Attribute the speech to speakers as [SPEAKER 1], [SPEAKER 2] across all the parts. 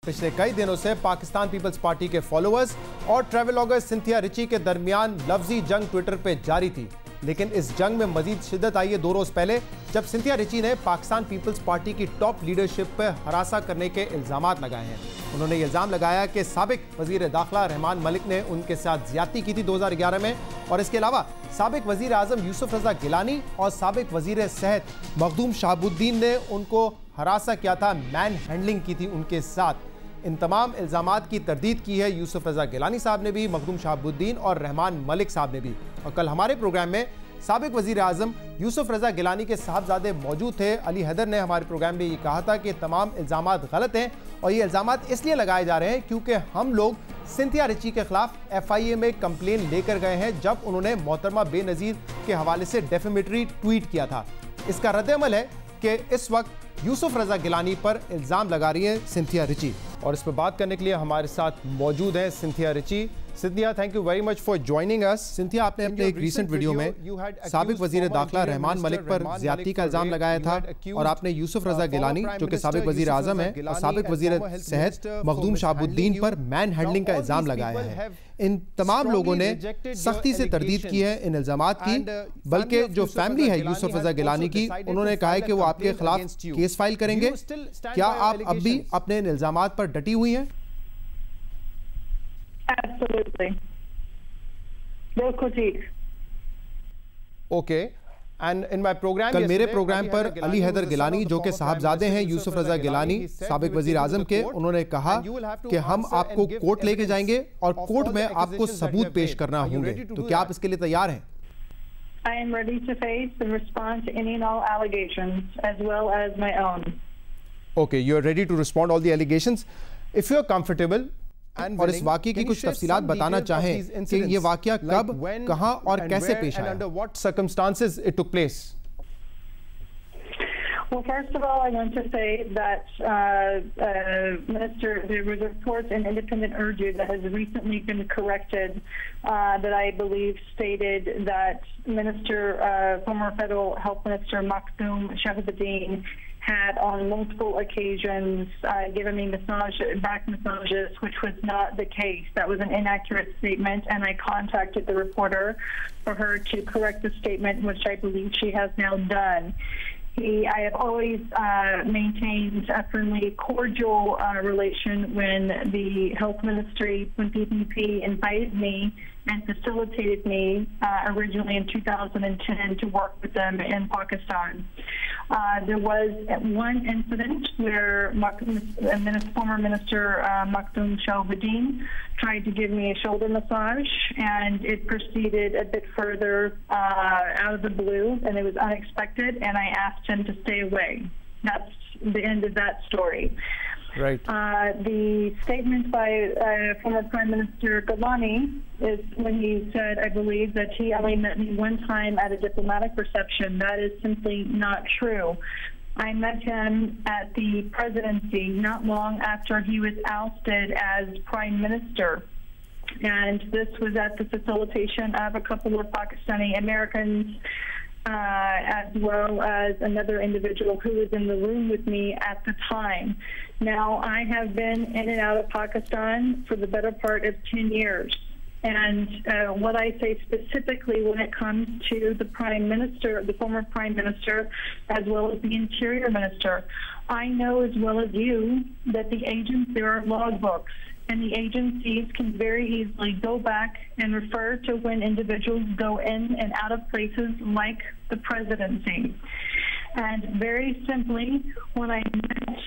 [SPEAKER 1] पिछले कई दिनों से पाकिस्तान पीपल्स पार्टी के फॉलोअर्स और ट्रैवलॉगर सिंथिया रिची के दरमियान लफ्जी जंग ट्विटर पे जारी थी, लेकिन इस जंग में मजीद शिद्दत आई है 2 रोज पहले, जब सिंथिया रिची ने पाकिस्तान पीपल्स पार्टी की टॉप लीडरशिप पर हरासा करने के इल्जामात लगाए हैं। उन्होंने ये इल्जाम लगाया कि साबिक वजीर दाखिला रहमान मलिक ने उनके साथ ज्यादती की थी 2011 में, और इसके अलावा साबिक वजीर आजम यूसुफ रजा गिलानी और साबिक वजीर सेहत मखदूम शहाबुद्दीन ने उनको हरासा किया था, मैन हैंडलिंग की थी उनके साथ। इन तमाम इल्जामात की तरदीद की है यूसुफ रजा गिलानी साहब ने भी, मखदूम शहाबुद्दीन और रहमान मलिक साहब ने भी। और कल हमारे प्रोग्राम में साबिक वजीर आजम यूसुफ रजा गिलानी के साहबजादे मौजूद थे। अली हैदर ने हमारे प्रोग्राम में ये कहा था कि तमाम इल्जामात गलत हैं, और ये इल्जामात इसलिए लगाए जा रहे हैं क्योंकि हम लोग सिंथिया रिची के खिलाफ FIA में कंप्लेन लेकर गए हैं जब उन्होंने मोहतरमा बेनज़ीर के हवाले से डेफेमेटरी ट्वीट किया था। इसका रद्द-ए-अमल है कि इस वक्त यूसुफ रजा गिलानी पर इल्ज़ाम लगा रही है सिंथिया रिची, और इस पर बात करने के लिए हमारे साथ मौजूद हैं Cynthia Ritchie. Cynthia, thank you very much for joining us. Cynthia, आपने अपने एक रीसेंट वीडियो में साबिक वजीर दाखिला रहमान मलिक पर ज्यादती का इल्जाम लगाया था, और आपने यूसुफ रजा गिलानी जो कि साबिक वजीर आजम है और साबिक वजीर सेहत मखदूम शहाबुद्दीन पर मैन हैंडलिंग का इल्जाम लगाया है। इन तमाम लोगों ने सख्ती से तरदीद की है इन इल्जामात की, बल्कि जो फैमिली है यूसुफ रजा गिलानी की, उन्होंने कहा है कि वो आपके खिलाफ केस फाइल करेंगे। क्या आप अब भी अपने इन इल्जामात पर डटी हुई हैं?
[SPEAKER 2] Absolutely. बिल्कुल ठीक।
[SPEAKER 1] Okay, and in my program, कल मेरे प्रोग्राम पर अली हैदर गिलानी जो कि साहबजादे हैं यूसुफ रजा गिलानी साबिक वजीर आजम के, उन्होंने कहा कि हम आपको कोर्ट लेके जाएंगे और कोर्ट में आपको सबूत पेश करना होंगे। तो क्या आप इसके लिए तैयार हैं?
[SPEAKER 2] I am ready to face and respond to any and all allegations as well as my own.
[SPEAKER 1] Okay, you are ready to respond all the allegations. If you are comfortable, और इस वाक़ये की कुछ तफसीलात बताना चाहें कि ये वाक़या कब, कहां और कैसे पेश आया? Under what circumstances it took place?
[SPEAKER 2] Well, first of all, I want to say that Minister, there was reports in Independent Urdu that has recently been corrected that I believe stated that former Federal Health Minister Maktoum Shahbudin had on multiple occasions given me back massages, which was not the case. That was an inaccurate statement, and I contacted the reporter for her to correct the statement, which I believe she has now done. I have always maintained a friendly, cordial relation when the health ministry, when PPP invited me and facilitated me originally in 2010 to work with them in Pakistan. There was one incident where former Minister Maktoum Shahbudin tried to give me a shoulder massage, and it proceeded a bit further out of the blue, and it was unexpected, and I asked him to stay away. That's the end of that story.
[SPEAKER 1] Right.
[SPEAKER 2] The statement by former Prime Minister Gilani is when he said, I believe, that he only met me one time at a diplomatic reception. That is simply not true. I met him at the presidency not long after he was ousted as Prime Minister. And this was at the facilitation of a couple of Pakistani Americans, as well as another individual who was in the room with me at the time. Now, I have been in and out of Pakistan for the better part of 10 years. And what I say specifically when it comes to the Prime Minister, the former Prime Minister, as well as the Interior Minister, I know as well as you that there are logbooks, and the agencies can very easily go back and refer to when individuals go in and out of places like the presidency. And very simply, when I met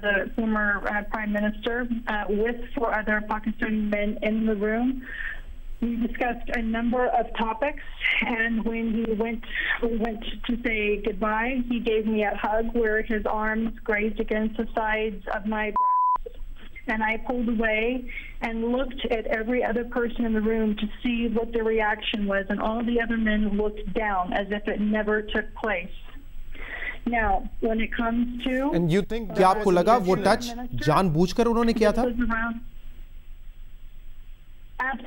[SPEAKER 2] the former Prime Minister with 4 other Pakistani men in the room, we discussed a number of topics, and when we went to say goodbye, he gave me a hug where his arms grazed against the sides of my breast. And I pulled away and looked at every other person in the room to see what their reaction was, and all the other men looked down as if it never took place. Now, when it comes to...
[SPEAKER 1] And you think क्या आपको लगा वो touch जानबूझकर उन्होंने किया था?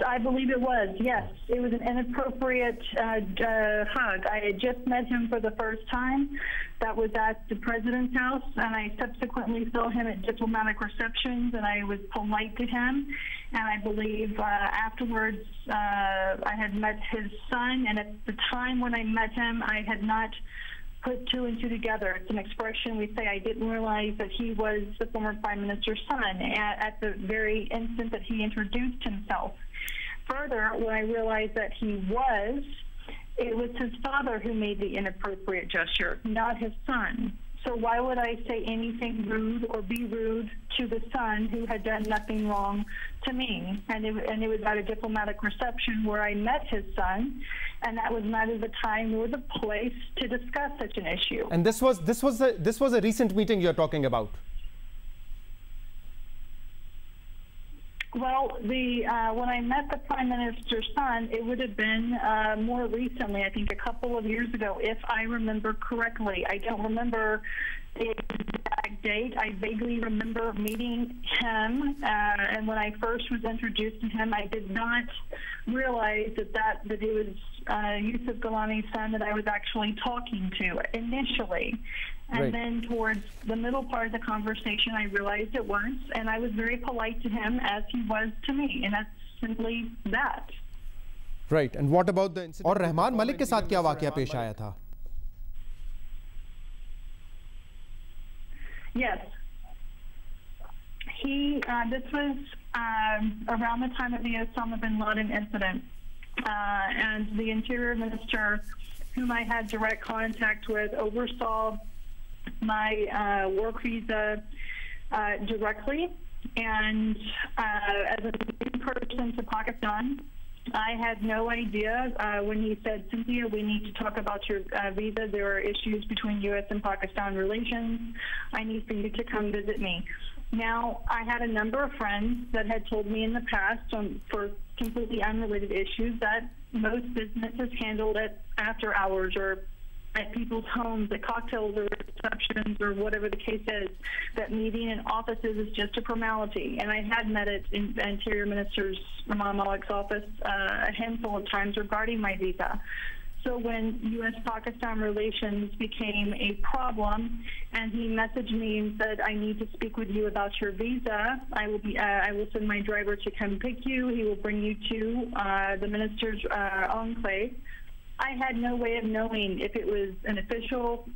[SPEAKER 2] I believe it was, yes. It was an inappropriate hug. I had just met him for the first time. That was at the president's house, and I subsequently saw him at diplomatic receptions, and I was polite to him. And I believe afterwards I had met his son, and at the time when I met him, I had not put two and two together. It's an expression we say. I didn't realize that he was the former prime minister's son at the very instant that he introduced himself. Further, when I realized that he was, it was his father who made the inappropriate gesture, not his son. So why would I say anything rude or be rude to the son who had done nothing wrong to me? And it was at a diplomatic reception where I met his son, and that was neither the time nor the place to discuss such an issue.
[SPEAKER 1] And this was a recent meeting you're talking about.
[SPEAKER 2] Well, when I met the Prime Minister's son, it would have been more recently, I think a couple of years ago, if I remember correctly. I don't remember the exact date. I vaguely remember meeting him, and when I first was introduced to him, I did not realize that it was Yousuf Gilani's son that I was actually talking to initially. And
[SPEAKER 1] right.
[SPEAKER 2] Then towards the middle part of the conversation, I realized it was, and I was very polite to him as he was to me, and that's simply that.
[SPEAKER 1] Right. And what about the incident? और रहमान मलिक के साथ क्या वाकया पेश आया था?
[SPEAKER 2] Yes. This was around the time of the Osama bin Laden incident, and the Interior Minister, whom I had direct contact with, oversaw my work visa directly, and as a new person to Pakistan, I had no idea when he said, Cynthia, we need to talk about your visa. There are issues between U.S. and Pakistan relations. I need for you to come visit me. Now, I had a number of friends that had told me in the past for completely unrelated issues that most businesses handled it after hours or at people's homes, at cocktails or receptions or whatever the case is, that meeting in offices is just a formality. And I had met it in the Interior Minister's Rahman Malik's office a handful of times regarding my visa. So when U.S.-Pakistan relations became a problem, and he messaged me and said, I need to speak with you about your visa. I will send my driver to come pick you. He will bring you to the minister's enclave. I had no way of knowing if it was an official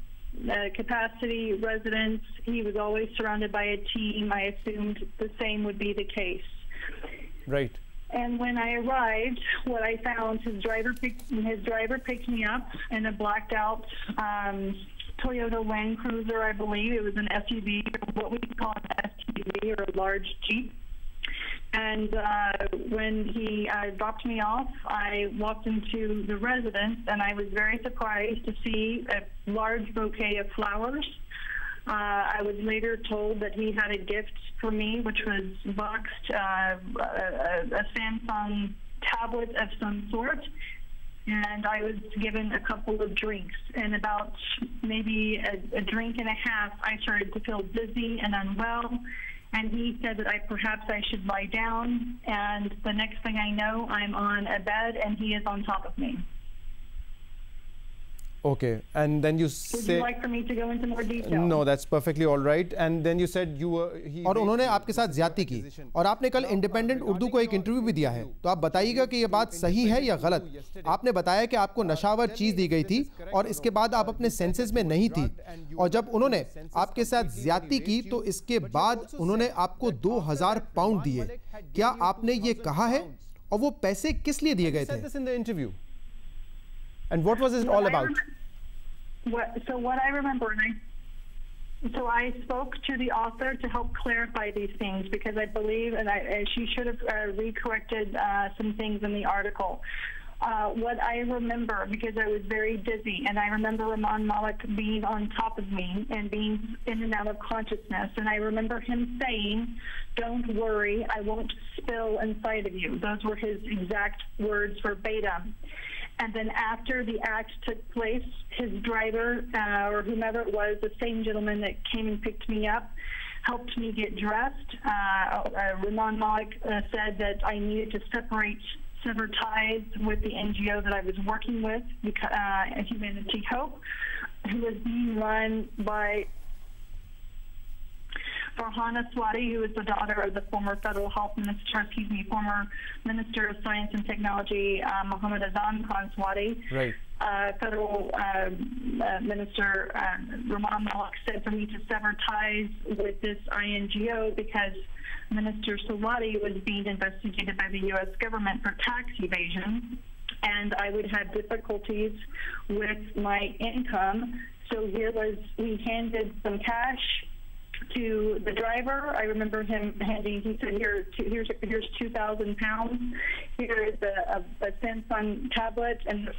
[SPEAKER 2] capacity residence. He was always surrounded by a team. I assumed the same would be the case.
[SPEAKER 1] Right.
[SPEAKER 2] And when I arrived, what I found, his driver picked me up in a blacked out Toyota Land Cruiser, I believe. It was an SUV, what we call an SUV, or a large Jeep. And when he dropped me off, I walked into the residence, and I was very surprised to see a large bouquet of flowers. I was later told that he had a gift for me, which was boxed, a Samsung tablet of some sort, and I was given a couple of drinks. And about maybe a drink and a half, I started to feel dizzy and unwell, and he said that perhaps I should lie down, and the next thing I know, I'm on a bed, and he is on top of me.
[SPEAKER 1] Okay, and then you say...
[SPEAKER 2] Would you like for me to go into more detail?
[SPEAKER 1] No, that's perfectly all right. And then you said you were... और उन्होंने आपके साथ ज्यादती की और आपने कल independent Urdu को एक इंटरव्यू भी दिया है, तो आप बताइएगा कि ये बात सही है या गलत। आपने बताया कि आपको नशावर चीज दी गई थी और इसके बाद आप अपने सेंसेस में नहीं थी, और जब उन्होंने आपके साथ ज्यादती की तो इसके बाद उन्होंने आपको 2000 पाउंड दिए। क्या आपने ये कहा है और वो पैसे किस लिए दिए गए थे? And what was it all about?
[SPEAKER 2] So what I remember, so I spoke to the author to help clarify these things, because I believe, and she should have recorrected some things in the article. What I remember, because I was very dizzy, and I remember Rahman Malik being on top of me and being in and out of consciousness, and I remember him saying, "Don't worry, I won't spill inside of you." Those were his exact words verbatim. And then after the act took place, his driver, or whomever it was, the same gentleman that came and picked me up, helped me get dressed. Ramon Malik said that I needed to sever ties with the NGO that I was working with, Humanity Hope, who was being run by Farhana Swati, who is the daughter of the former former Minister of Science and Technology, Mohammed Azam Khan Swati.
[SPEAKER 1] Right.
[SPEAKER 2] Federal Minister Ramon Malik said for me to sever ties with this INGO because Minister Swati was being investigated by the U.S. government for tax evasion, and I would have difficulties with my income. So he handed some cash to the driver. I remember him handing, he said, here's 2,000 pounds. Here is a Samsung tablet, and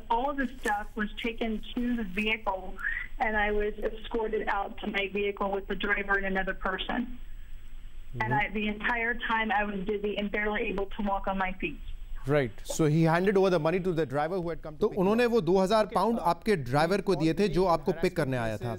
[SPEAKER 2] all of the stuff was taken to the vehicle, and I was escorted out to my vehicle with the driver and another person. And the entire time I was dizzy and barely able to walk on my feet.
[SPEAKER 1] Right. So he handed over the money to the driver who had come to pick you up. तो उन्होंने वो 2,000 pound आपके driver को दिए थे जो आपको pick करने आया था.